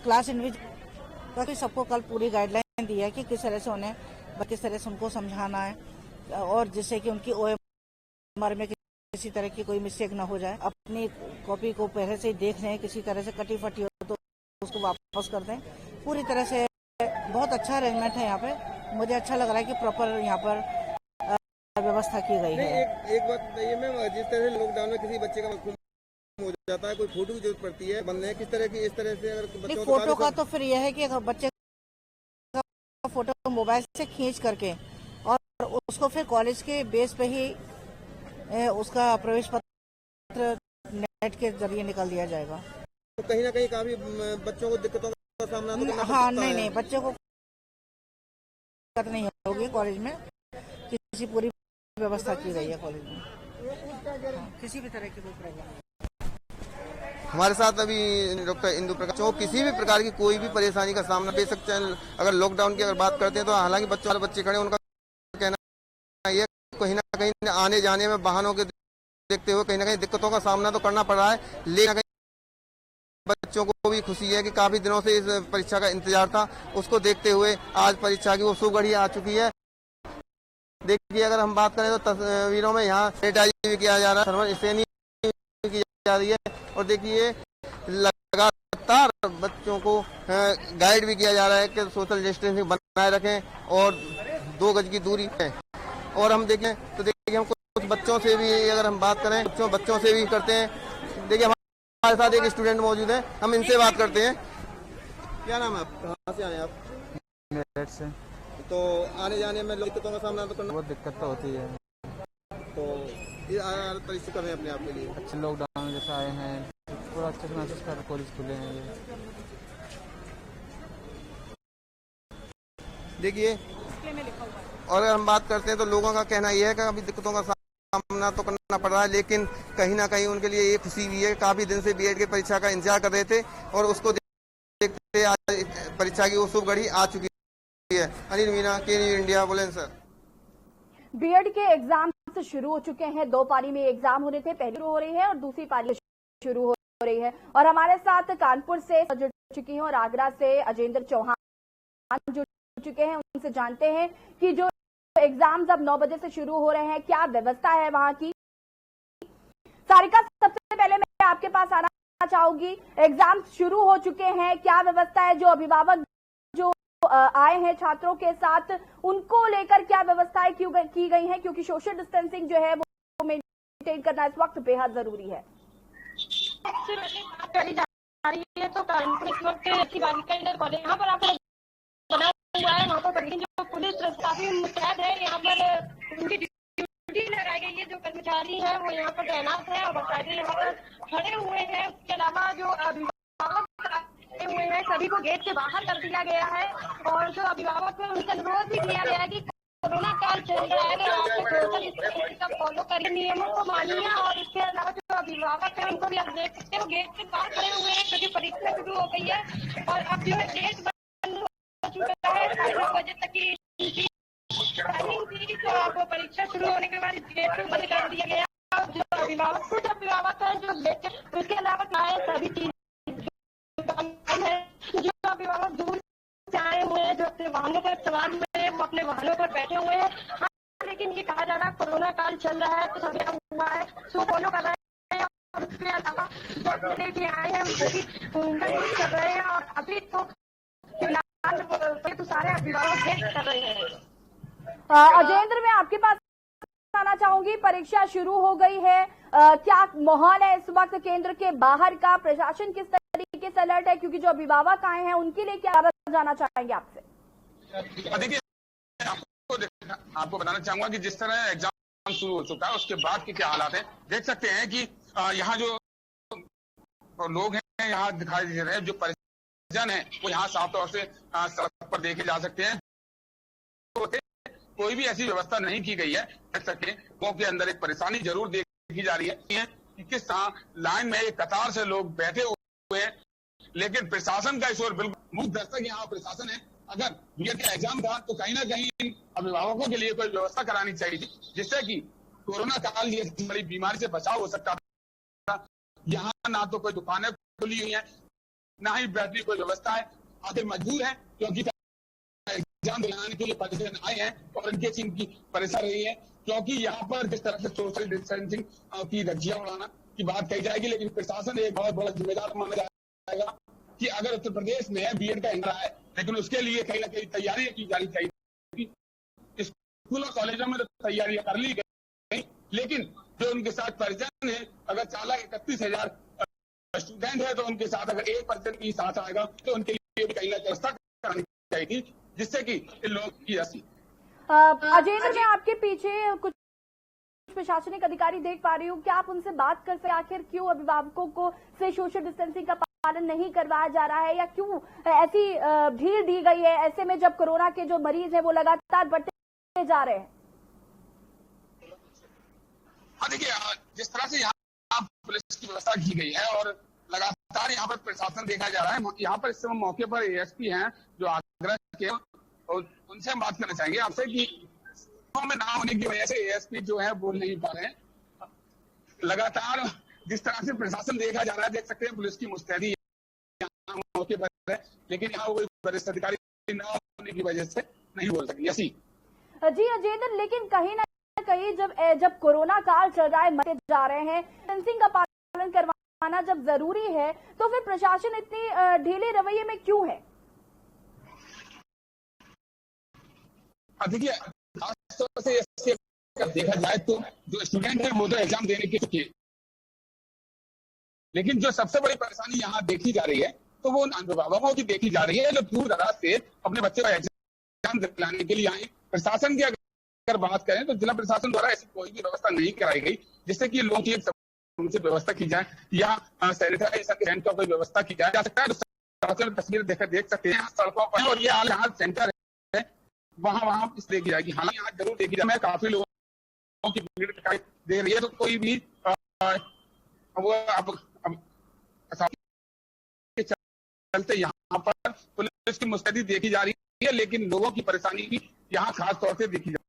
क्लास इंडिविजुअल सबको कल पूरी गाइडलाइन दी है कि किस तरह से उन्हें किस तरह से उनको समझाना है और जिससे कि उनकी OMR में किसी तरह की कोई मिस्टेक ना हो जाए। अपनी कॉपी को पहले से ही देख लें, किसी तरह से कटी फटी हो तो उसको वापस कर दें। पूरी तरह से बहुत अच्छा अरेंजमेंट है यहाँ पे। मुझे अच्छा लग रहा है कि प्रॉपर यहाँ पर व्यवस्था की गई है। एक बात बताइए मैम, जिस तरह से लॉकडाउन में किसी बच्चे का हो जाता है, कोई फोटो की जरूरत पड़ती है, बनने है किस तरह की, इस तरह से अगर बच्चों को फोटो का तो फिर यह है कि अगर बच्चे का फोटो मोबाइल से खींच करके और उसको फिर कॉलेज के बेस पे ही उसका प्रवेश पत्र नेट के जरिए निकाल दिया जाएगा। तो कहीं ना कहीं काफी बच्चों को दिक्कतों का सामना तो करना हाँ, नहीं, बच्चों को दिक्कत नहीं होगी। कॉलेज में किसी पूरी व्यवस्था की गई है कॉलेज में, किसी भी तरह की कोई प्रॉब्लम नहीं। हमारे साथ अभी डॉक्टर इंदु प्रकाश, किसी भी प्रकार की कोई भी परेशानी का सामना दे सकते हैं। अगर लॉकडाउन की अगर बात करते हैं तो हालांकि बच्चे खड़े, उनका कहना ये कहीं ना कहीं आने जाने में वाहनों के देखते हुए कहीं ना कहीं दिक्कतों का सामना तो करना पड़ रहा है, लेकिन बच्चों को भी खुशी है कि काफी दिनों से इस परीक्षा का इंतजार था। उसको देखते हुए आज परीक्षा की वो शुभ घड़ी आ चुकी है। देखिए अगर हम बात करें तो तस्वीरों में यहाँ सैनिटाइज भी किया जा रहा है, थर्मल स्कैनिंग की जा रही है और देखिए लगातार बच्चों को गाइड भी किया जा रहा है कि सोशल डिस्टेंसिंग बनाए रखें और 2 गज की दूरी है। और हम देखें तो देखिए हम कुछ बच्चों से भी अगर हम बात करें, बच्चों से भी करते हैं। देखिए हमारे साथ एक स्टूडेंट मौजूद है, हम इनसे बात करते हैं। क्या नाम है आप, कहाँ से आए आप? मेरठ से। तो आने जाने में दिक्कतों का सामना तो करना, बहुत दिक्कत तो होती है। तो परिस्थिति कर रहे हैं अपने आप के लिए? अच्छे लॉकडाउन जैसे आए हैं, पूरा अच्छे से महसूस कर, कॉलेज खुले हैं ये। देखिए, और अगर हम बात करते हैं तो लोगों का कहना यह है कि अभी दिक्कतों का सामना तो करना पड़ रहा है, लेकिन कहीं ना कहीं उनके लिए ये खुशी भी है, काफी दिन से बीएड की परीक्षा का इंतजार कर रहे थे और उसको देखते आज परीक्षा की वो शुभ घड़ी आ चुकी है। अनिल मीना, के न्यूज़ इंडिया, बुलंदशहर। बीएड के एग्जाम शुरू हो चुके हैं। 2 पारी में एग्जाम होने थे, पहली हो रही है और दूसरी पारी शुरू हो रही है। और हमारे साथ कानपुर से जुड़ चुकी हैं और आगरा से अजेंद्र चौहान जुड़ चुके हैं। उनसे जानते हैं कि जो एग्जाम्स अब 9 बजे से शुरू हो रहे हैं, क्या व्यवस्था है वहां की। सारिका, सबसे पहले मैं आपके पास आना चाहूंगी, एग्जाम शुरू हो चुके हैं, क्या व्यवस्था है? जो अभिभावक जो आए हैं छात्रों के साथ, उनको लेकर क्या व्यवस्थाएं की गई हैं, क्योंकि सोशल डिस्टेंसिंग जो है वो मेंटेन करना इस वक्त बेहद जरूरी है। तो कानपुर इस वक्त बालिका इंटर कॉलेज यहाँ पर आपको बना हुआ है, वहाँ पर जो पुलिस काफी मुस्तैद है, यहाँ पर उनकी ड्यूटी लगाई गई है। जो कर्मचारी है वो यहाँ पर तैनात है और बाकायदे यहाँ पर खड़े हुए हैं। उसके अलावा जो अभिभावक हुए हैं सभी को गेट से बाहर कर दिया गया है और जो अभिभावक है उनसे अनुरोध भी किया गया है कि कोरोना काल चल रहा है, सोशल डिस्टेंसिंग का फॉलो करिए, नियमों को मानिए। और इसके अलावा जो अभिभावक है उनको भी आप देख सकते हो गेट से बाहर खड़े हुए हैं क्योंकि परीक्षा शुरू हो गई है और अब जो है गेट बंद हो चुका है। 9 बजे तक की टाइमिंग थी, तो अब परीक्षा शुरू होने के बाद गेट को बंद कर दिया गया। जो अभिभावक कुछ अभिभावक है जो गेट उसके अलावा आए सभी चीज है, जो अभिभावक दूर से आए हुए हैं, जो अपने वाहनों पर सवार हुए हैं, वो अपने वाहनों पर बैठे हुए हैं। हाँ, लेकिन ये कहा जा रहा है कोरोना काल चल रहा है तो सभी हुआ है सो फॉलो कर रहे हैं और उसके अलावा जो आए हैं वो भी यूज कर रहे हैं और अभी तो फिलहाल तो सारे अभिभावक वेट कर रहे हैं। अजेंद्र, मैं आपके पास आना चाहूंगी, परीक्षा शुरू हो गई है, क्या माहौल है इस वक्त केंद्र के बाहर का? प्रशासन किस तरीके से अलर्ट है, क्योंकि जो अभिभावक आए हैं उनके लिए क्या जाना चाहेंगे आपसे? देखिए, आपको बताना चाहूंगा कि जिस तरह एग्जाम शुरू हो चुका है उसके बाद के क्या हालात हैं। देख सकते हैं कि यहाँ जो लोग हैं यहाँ दिखाई दे रहे हैं, जो परिजन है वो यहाँ साफ तौर से सड़क पर देखे जा सकते हैं। कोई भी ऐसी व्यवस्था नहीं की गई है। देख सकते हैं गांव के अंदर एक परेशानी जरूर देखी जा रही है कि किस तरह लाइन में एक कतार से लोग बैठे हुए हैं, लेकिन प्रशासन का इस ओर बिल्कुल मुक्त दस्तक यहाँ प्रशासन है। अगर बीएड का एग्जाम था तो कहीं ना कहीं अभिभावकों के लिए कोई व्यवस्था करानी चाहिए थी, जिससे कि कोरोना काल ये बड़ी बीमारी से बचाव हो सकता था। यहाँ ना तो कोई दुकानें खुली हुई है, ना ही बैठने कोई व्यवस्था है। आखिर मजबूर है क्योंकि एग्जाम दिलाने के लिए परिजन आए हैं और इनके इनकी परेशानी रही है, क्योंकि यहाँ पर जिस तरह से सोशल डिस्टेंसिंग की धज्जियां उड़ाना की बात कही जाएगी, लेकिन प्रशासन एक बहुत बड़ा जिम्मेदार माना जाएगा कि अगर उत्तर प्रदेश में बीएड का इंट्रा है, लेकिन उसके लिए कहीं ना कहीं तैयारियां की जानी चाहिए। स्कूल और कॉलेजों में तो तैयारियां कर ली गई, लेकिन जो उनके साथ परिजन है, अगर 4,31,000 स्टूडेंट है तो उनके साथ अगर 1% की साथ आएगा तो उनके लिए कहीं ना व्यवस्था करानी चाहिए, जिससे कि इन लोगों की राशि। अजेंद्र, मैं आपके पीछे कुछ प्रशासनिक अधिकारी देख पा रही हूँ, क्या आप उनसे बात कर सकते हैं आखिर क्यों अभिभावकों को से सोशल डिस्टेंसिंग का पालन नहीं करवाया जा रहा है, या क्यों ऐसी ढील दी गई है ऐसे में जब कोरोना के जो मरीज हैं वो लगातार बढ़ते जा रहे हैं? देखिए, जिस तरह से यहाँ पुलिस की व्यवस्था की गई है और लगातार यहाँ पर प्रशासन देखा जा रहा है, यहाँ पर इस समय मौके पर एएसपी हैं जो आगरा के, और उनसे हम बात करना चाहेंगे आपसे कि में ना होने की वजह से एएसपी जो है बोल नहीं पा रहे हैं। लगातार जिस तरह से प्रशासन देखा जा रहा है, देख सकते हैं पुलिस की मुस्तैदी यहाँ मौके पर है, लेकिन यहाँ कोई वरिष्ठ अधिकारी न होने की वजह से नहीं बोल सके। यसी जी अजेंद्र, लेकिन कहीं ना कहीं जब कोरोना काल चल रहा है, मरते जा रहे हैं, डिस्टेंसिंग का पालन करवाना जब जरूरी है तो फिर प्रशासन इतनी ढीले रवैये में क्यों है? देखिए, खासतौर से देखा जाए तो जो स्टूडेंट है वो तो एग्जाम देने के चुके, लेकिन जो सबसे बड़ी परेशानी यहाँ देखी जा रही है तो वो अभिभावकों की देखी जा रही है, जो दूर दराज से अपने बच्चे को एग्जाम दिलाने के लिए आए। प्रशासन की अगर बात करें तो जिला प्रशासन द्वारा ऐसी कोई भी व्यवस्था नहीं कराई गई जिससे कि लोगों की एक उनसे व्यवस्था की जाए या सैनिटाइजेशन कैंप का कोई व्यवस्था की जाए जा सकता है। तस्वीर देख सकते हैं सड़कों पर, और ये यहाँ सेंटर है वहाँ इस देखी जाएगी। हालांकि यहाँ जरूर देखी जाए, मैं काफी लोगों की भीड़ दिखाई दे रही है, तो कोई भी चलते यहाँ पर पुलिस की मुस्तैदी देखी जा रही है, लेकिन लोगों की परेशानी भी यहाँ खास तौर से देखी जा रही है।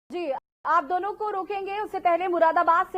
जी, आप दोनों को रोकेंगे, उससे पहले मुरादाबाद से